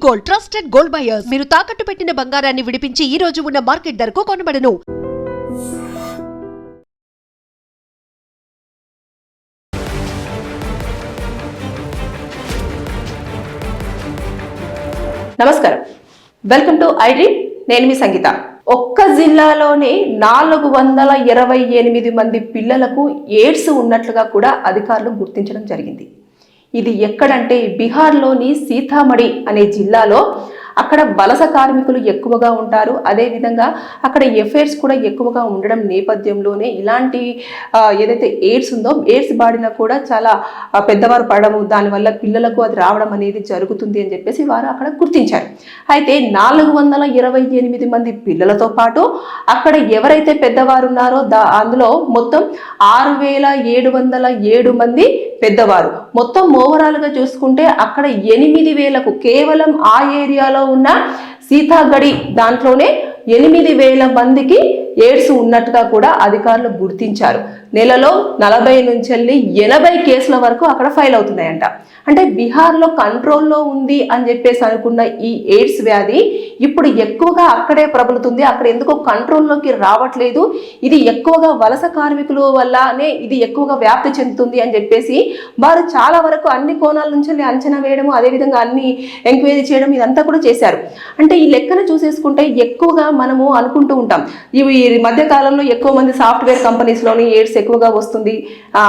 Gold, trusted gold buyers. మీరు తాకట్టు పెట్టిన బంగారాన్ని విడిపించి ఈ రోజు ఉన్న మార్కెట్ ధరకు కొనబడను. నమస్కారం, వెల్కమ్ టు ఐడ్రీమ్. నేను మీ సంగీత. ఒక్క జిల్లాలోనే 428 మంది పిల్లలకు ఎయిడ్స్ ఉన్నట్లుగా కూడా అధికారులు గుర్తించడం జరిగింది. ఇది ఎక్కడంటే బీహార్లోని సీతామఢీ అనే జిల్లాలో. అక్కడ వలస కార్మికులు ఎక్కువగా ఉంటారు. అదేవిధంగా అక్కడ ఎఫైర్స్ కూడా ఎక్కువగా ఉండడం నేపథ్యంలోనే ఇలాంటి ఏదైతే ఎయిడ్స్ ఉందో, ఎయిడ్స్ బాడిన కూడా చాలా పెద్దవారు పడడము, దానివల్ల పిల్లలకు అది రావడం అనేది జరుగుతుంది అని చెప్పేసి వారు అక్కడ గుర్తించారు. అయితే 428 మంది పిల్లలతో పాటు అక్కడ ఎవరైతే పెద్దవారు ఉన్నారో అందులో మొత్తం 6707 మంది పెద్దవారు. మొత్తం ఓవరాల్గా చూసుకుంటే అక్కడ 8000కు కేవలం ఆ ఏరియాలో ఉన్న సీతాగఢి దాంట్లోనే 8000 మందికి ఎయిడ్స్ ఉన్నట్టుగా కూడా అధికారులు గుర్తించారు. నెలలో 40 నుంచి 80 కేసుల వరకు అక్కడ ఫైల్ అవుతున్నాయంట. అంటే బీహార్లో కంట్రోల్లో ఉంది అని చెప్పేసి అనుకున్న ఈ ఎయిడ్స్ వ్యాధి ఇప్పుడు ఎక్కువగా అక్కడే ప్రబలుతుంది. అక్కడ ఎందుకో కంట్రోల్లోకి రావట్లేదు. ఇది ఎక్కువగా వలస కార్మికుల వల్లనే ఇది ఎక్కువగా వ్యాప్తి చెందుతుంది అని చెప్పేసి వారు చాలా వరకు అన్ని కోణాల నుంచి అంచనా వేయడము, అదేవిధంగా అన్ని ఎంక్వైరీ చేయడం ఇదంతా కూడా చేశారు. అంటే ఈ లెక్కను చూసేసుకుంటే ఎక్కువగా మనము అనుకుంటూ ఉంటాం, ఈ మధ్య కాలంలో ఎక్కువ మంది సాఫ్ట్వేర్ కంపెనీస్లోని ఎయిడ్స్ ఎక్కువగా వస్తుంది,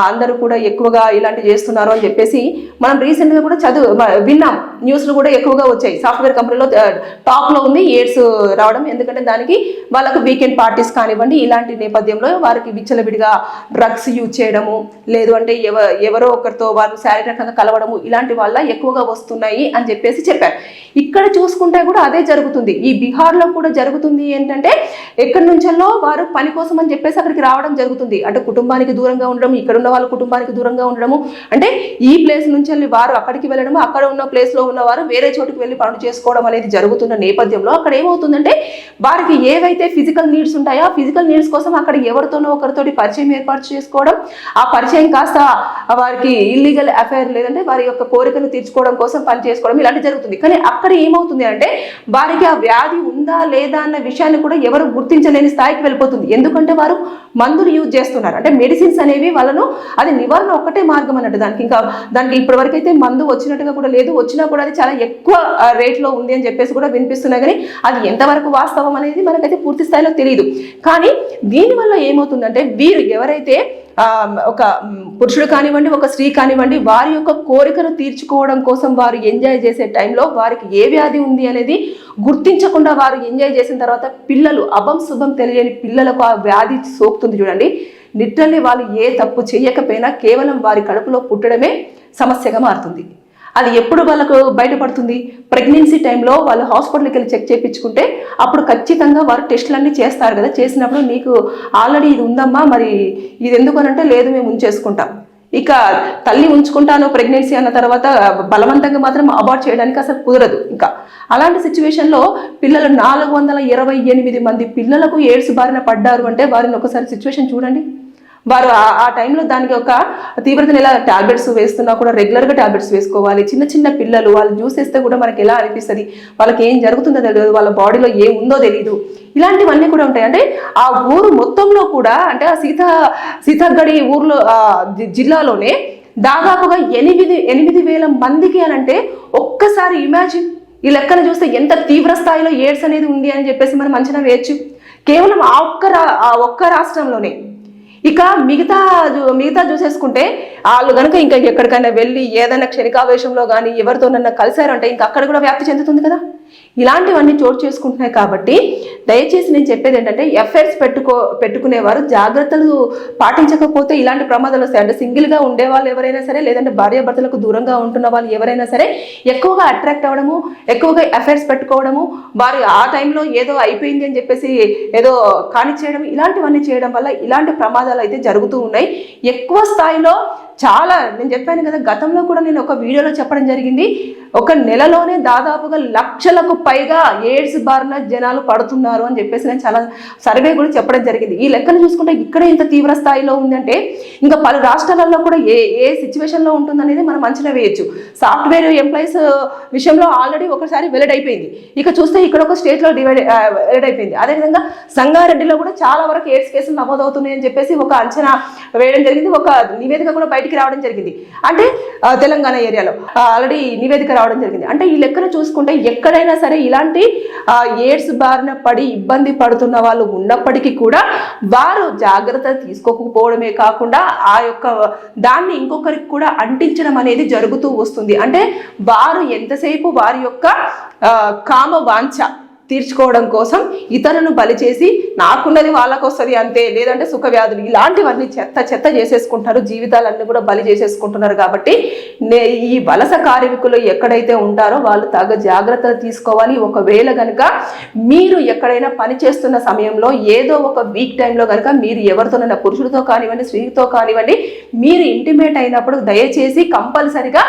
అందరూ కూడా ఎక్కువగా ఇలాంటి చేస్తున్నారు అని చెప్పేసి మనం రీసెంట్గా కూడా విన్నాం. న్యూస్లు కూడా ఎక్కువగా వచ్చాయి. సాఫ్ట్వేర్ కంపెనీలో టాప్లో ఉంది ఎయిడ్స్ రావడం. ఎందుకంటే దానికి వాళ్ళకు వీకెండ్ పార్టీస్ కానివ్వండి, ఇలాంటి నేపథ్యంలో వారికి విచ్చలవిడిగా డ్రగ్స్ యూజ్ చేయడము, లేదు అంటే ఎవరో ఒకరితో వాళ్ళు శారీరకంగా కలవడము, ఇలాంటి వల్ల ఎక్కువగా వస్తున్నాయి అని చెప్పేసి చెప్పారు. ఇక్కడ చూసుకుంటే కూడా అదే జరుగుతుంది. ఈ బీహార్లో కూడా జరుగుతుంది. ఏంటంటే ఎక్కడి నుంచో వారు పని కోసం అని చెప్పేసి అక్కడికి రావడం జరుగుతుంది. అంటే కుటుంబానికి దూరంగా ఉండడం, ఇక్కడ ఉన్న వాళ్ళ కుటుంబానికి దూరంగా ఉండడము, అంటే ఈ ప్లేస్ నుంచి వారు అక్కడికి వెళ్ళడము, అక్కడ ఉన్న ప్లేస్లో ఉన్నవారు వేరే చోటుకి వెళ్ళి పనులు చేసుకోవడం అనేది జరుగుతున్న నేపథ్యంలో అక్కడ ఏమవుతుందంటే వారికి ఏవైతే ఫిజికల్ నీడ్స్ ఉంటాయో ఆ ఫిజికల్ నీడ్స్ కోసం అక్కడ ఎవరితోనో ఒకరితోటి పరిచయం ఏర్పాటు చేసుకోవడం, ఆ పరిచయం కాస్త వారికి ఇల్లీగల్ అఫైర్ లేదంటే వారి యొక్క కోరికను తీర్చుకోవడం కోసం పని చేసుకోవడం ఇలాంటి జరుగుతుంది. కానీ అక్కడ ఏమవుతుంది అంటే వారికి ఆ వ్యాధి ఉందా లేదా అన్న విషయాన్ని కూడా ఎవరు గుర్తించలేని స్థాయికి వెళ్ళిపోతుంది. ఎందుకంటే వారు మందులు యూజ్ చేస్తున్నారు. అంటే మెడిసిన్స్ అనేవి వాళ్ళను, అది నివారణ ఒక్కటే మార్గం అన్నట్టు. దానికి ఇప్పటివరకు అయితే మందు వచ్చినట్టుగా కూడా లేదు. వచ్చినా కూడా అది చాలా ఎక్కువ రేట్లో ఉంది అని చెప్పేసి కూడా వినిపిస్తున్నాయి. కానీ అది ఎంతవరకు వాస్తవం అనేది మనకైతే పూర్తి స్థాయిలో తెలియదు. కానీ దీనివల్ల ఏమవుతుందంటే వీరు ఎవరైతే ఒక పురుషుడు కానివ్వండి, ఒక స్త్రీ కానివ్వండి, వారి యొక్క కోరికను తీర్చుకోవడం కోసం వారు ఎంజాయ్ చేసే టైంలో వారికి ఏ వ్యాధి ఉంది అనేది గుర్తించకుండా వారు ఎంజాయ్ చేసిన తర్వాత పిల్లలు, అభం శుభం తెలియని పిల్లలకు ఆ వ్యాధి సోకుతుంది. చూడండి, లిటరల్లీ వాళ్ళు ఏ తప్పు చేయకపోయినా కేవలం వారి కడుపులో పుట్టడమే సమస్యగా మారుతుంది. అది ఎప్పుడు వాళ్ళకు బయటపడుతుంది? ప్రెగ్నెన్సీ టైంలో వాళ్ళు హాస్పిటల్కి వెళ్ళి చెక్ చేయించుకుంటే అప్పుడు ఖచ్చితంగా వారు టెస్టులన్నీ చేస్తారు కదా. చేసినప్పుడు నీకు ఆల్రెడీ ఇది ఉందమ్మా, మరి ఇది ఎందుకు అనంటే లేదు మేము ఉంచేసుకుంటాం. ఇక తల్లి ఉంచుకుంటాను ప్రెగ్నెన్సీ అన్న తర్వాత బలవంతంగా మాత్రం అబార్ట్ చేయడానికి అసలు కుదరదు. ఇంకా అలాంటి సిచ్యువేషన్లో పిల్లలు 428 మంది పిల్లలకు ఎయిడ్స్ బారిన పడ్డారు అంటే వారిని ఒకసారి సిచ్యువేషన్ చూడండి. వారు ఆ టైంలో దానికి ఒక తీవ్రతను ఎలా టాబ్లెట్స్ వేస్తున్నా కూడా రెగ్యులర్గా టాబ్లెట్స్ వేసుకోవాలి. చిన్న చిన్న పిల్లలు, వాళ్ళు చూసేస్తే కూడా మనకి ఎలా అనిపిస్తుంది, వాళ్ళకి ఏం జరుగుతుందో తెలియదు, వాళ్ళ బాడీలో ఏం ఉందో తెలియదు. ఇలాంటివన్నీ కూడా ఉంటాయి. అంటే ఆ ఊరు మొత్తంలో కూడా, అంటే ఆ సీతాగఢి ఊర్లో జిల్లాలోనే దాదాపుగా 8,000 మందికి అని అంటే ఒక్కసారి ఇమాజిన్, ఈ లెక్కను చూస్తే ఎంత తీవ్ర స్థాయిలో ఎయిడ్స్ అనేది ఉంది అని చెప్పేసి మనం అంచనా వేయచ్చు. కేవలం ఆ ఒక్క రాష్ట్రంలోనే. ఇక మిగతా చూసేసుకుంటే వాళ్ళు కనుక ఇంకా ఎక్కడికైనా వెళ్ళి ఏదైనా క్షణికావేశంలో కానీ ఎవరితోనన్నా కలిశారంటే ఇంకా అక్కడ కూడా వ్యాప్తి చెందుతుంది కదా. ఇలాంటివన్నీ చోటు చేసుకుంటున్నాయి. కాబట్టి దయచేసి నేను చెప్పేది ఏంటంటే ఎఫ్ఐఆర్స్ పెట్టుకునేవారు జాగ్రత్తలు పాటించకపోతే ఇలాంటి ప్రమాదాలు వస్తాయి. అంటే సింగిల్గా ఉండే వాళ్ళు ఎవరైనా సరే, లేదంటే భార్యాభర్తలకు దూరంగా ఉంటున్న వాళ్ళు ఎవరైనా సరే ఎక్కువగా అట్రాక్ట్ అవ్వడము, ఎక్కువగా ఎఫ్ఐఆర్స్ పెట్టుకోవడము, వారు ఆ టైంలో ఏదో అయిపోయింది అని చెప్పేసి ఏదో కానిచ్చేయడం, ఇలాంటివన్నీ చేయడం వల్ల ఇలాంటి ప్రమాదాలు అయితే జరుగుతూ ఉన్నాయి. ఎక్కువ స్థాయిలో చాలా నేను చెప్పాను కదా, గతంలో కూడా నేను ఒక వీడియోలో చెప్పడం జరిగింది, ఒక నెలలోనే దాదాపుగా లక్షలకు పైగా ఎయిడ్స్ బారిన జనాలు పడుతున్నారు అని చెప్పేసి నేను చాలా సర్వే కూడా చెప్పడం జరిగింది. ఈ లెక్కను చూసుకుంటే ఇక్కడ ఇంత తీవ్ర స్థాయిలో ఉందంటే ఇంకా పలు రాష్ట్రాలలో కూడా ఏ సిచ్యువేషన్లో ఉంటుందనేది మనం అంచనా వేయొచ్చు. సాఫ్ట్వేర్ ఎంప్లాయీస్ విషయంలో ఆల్రెడీ ఒకసారి వెల్లడైపోయింది, ఇక చూస్తే ఇక్కడ ఒక స్టేట్లో వెల్లడైపోయింది. అదేవిధంగా సంగారెడ్డిలో కూడా చాలా వరకు ఎయిడ్స్ కేసులు నమోదవుతున్నాయని చెప్పేసి ఒక అంచనా వేయడం జరిగింది, ఒక నివేదిక కూడా బయటికి రావడం జరిగింది. అంటే తెలంగాణ ఏరియాలో ఆల్రెడీ నివేదిక రావడం జరిగింది. అంటే ఈ లెక్కన చూసుకుంటే ఎక్కడైనా సరే ఇలాంటి ఎయిడ్స్ బారిన పడి ఇబ్బంది పడుతున్న వాళ్ళు ఉన్నప్పటికీ కూడా వారు జాగ్రత్త తీసుకోకపోవడమే కాకుండా ఆ యొక్క దాన్ని ఇంకొకరికి కూడా అంటించడం అనేది జరుగుతూ వస్తుంది. అంటే వారు ఎంతసేపు వారి యొక్క కామ వాంఛ తీర్చుకోవడం కోసం ఇతరులను బలి చేసి నాకున్నది వాళ్ళకు వస్తుంది అంతే, లేదంటే సుఖ వ్యాధులు ఇలాంటివన్నీ చెత్త చేసేసుకుంటారు, జీవితాలన్నీ కూడా బలి చేసేసుకుంటున్నారు. కాబట్టి ఈ వలస కార్మికులు ఎక్కడైతే ఉంటారో వాళ్ళు తగ్గ జాగ్రత్తలు తీసుకోవాలి. ఒకవేళ కనుక మీరు ఎక్కడైనా పని చేస్తున్న సమయంలో ఏదో ఒక వీక్ టైంలో కనుక మీరు ఎవరితోనైనా పురుషుడితో కానివ్వండి స్త్రీతో కానివ్వండి మీరు ఇంటిమేట్ అయినప్పుడు దయచేసి కంపల్సరిగా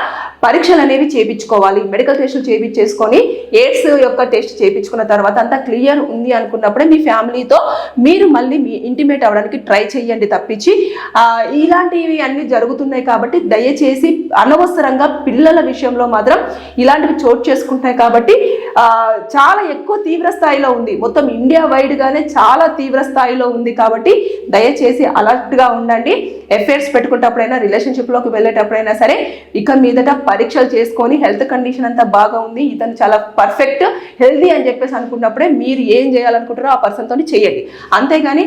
పరీక్షలు అనేవి చేయించుకోవాలి. మెడికల్ టెస్టులు చేయించేసుకొని ఎయిడ్స్ యొక్క టెస్ట్ చేయించుకున్న తర్వాత అంతా క్లియర్ ఉంది అనుకున్నప్పుడే మీ ఫ్యామిలీతో మీరు మళ్ళీ మీ ఇంటిమేట్ అవ్వడానికి ట్రై చేయండి తప్పించి ఇలాంటివి అన్నీ జరుగుతున్నాయి. కాబట్టి దయచేసి అనవసరంగా పిల్లల విషయంలో మాత్రం ఇలాంటివి చోటు చేసుకుంటాయి. కాబట్టి చాలా ఎక్కువ తీవ్ర స్థాయిలో ఉంది, మొత్తం ఇండియా వైడ్గానే చాలా తీవ్ర స్థాయిలో ఉంది. కాబట్టి దయచేసి అలర్ట్గా ఉండండి. ఎఫైర్స్ పెట్టుకునేటప్పుడైనా రిలేషన్షిప్లోకి వెళ్ళేటప్పుడైనా సరే ఇక మీదట పరీక్షలు చేసుకొని హెల్త్ కండిషన్ అంతా బాగా ఉంది, ఇతను చాలా పర్ఫెక్ట్ హెల్దీ అని చెప్పేసి అనుకున్నప్పుడే మీరు ఏం చేయాలనుకుంటారో ఆ పర్సన్తో చేయండి. అంతేగాని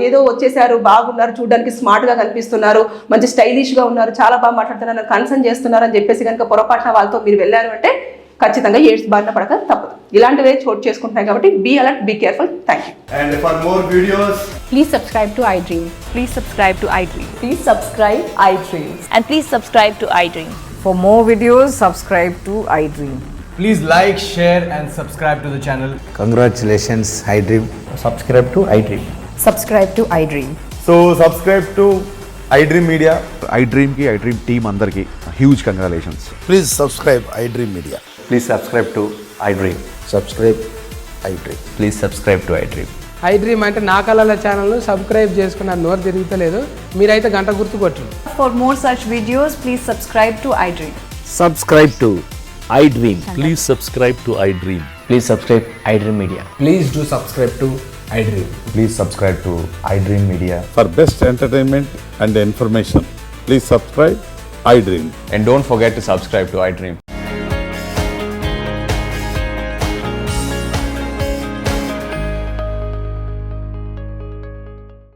ఏదో వచ్చేసారు, బాగున్నారు, చూడడానికి స్మార్ట్గా కనిపిస్తున్నారు, మంచి స్టైలిష్గా ఉన్నారు, చాలా బాగా మాట్లాడుతున్నారు, కన్సర్న్ చేస్తున్నారు అని చెప్పేసి కనుక పొరపాటున వాళ్ళతో మీరు వెళ్ళారు అంటే ఖచ్చితంగా ఎయిడ్స్ బారిన పడక తప్పదు. ఇలాంటివే చోటు చేసుకుంటున్నాయి కాబట్టి be alert, be careful. Thank you. And for more videos, Please subscribe to iDream. Please subscribe to iDream. Please subscribe iDream. And please subscribe to iDream. For more videos, subscribe to iDream. please like, share and subscribe to the channel. Congratulations, iDream. Subscribe to iDream. Subscribe to iDream. So subscribe to iDream Media. iDream ki iDream team అందరికి huge congratulations. Please subscribe iDream Media. Please subscribe to iDream. Subscribe iDream. Please subscribe to iDream. iDream అంటే నా కళల ఛానల్ను subscribe చేసుకున్న నోరు తిరుగుతలేదు, మీరైతే గంట గుర్తు కొట్టండి. For more such videos, please subscribe to iDream. Subscribe to iDream. Please subscribe to iDream. Please subscribe iDream Media. Please do subscribe to iDream. Please subscribe to iDream Media. For best entertainment and information, please subscribe iDream. And don't forget to subscribe to iDream.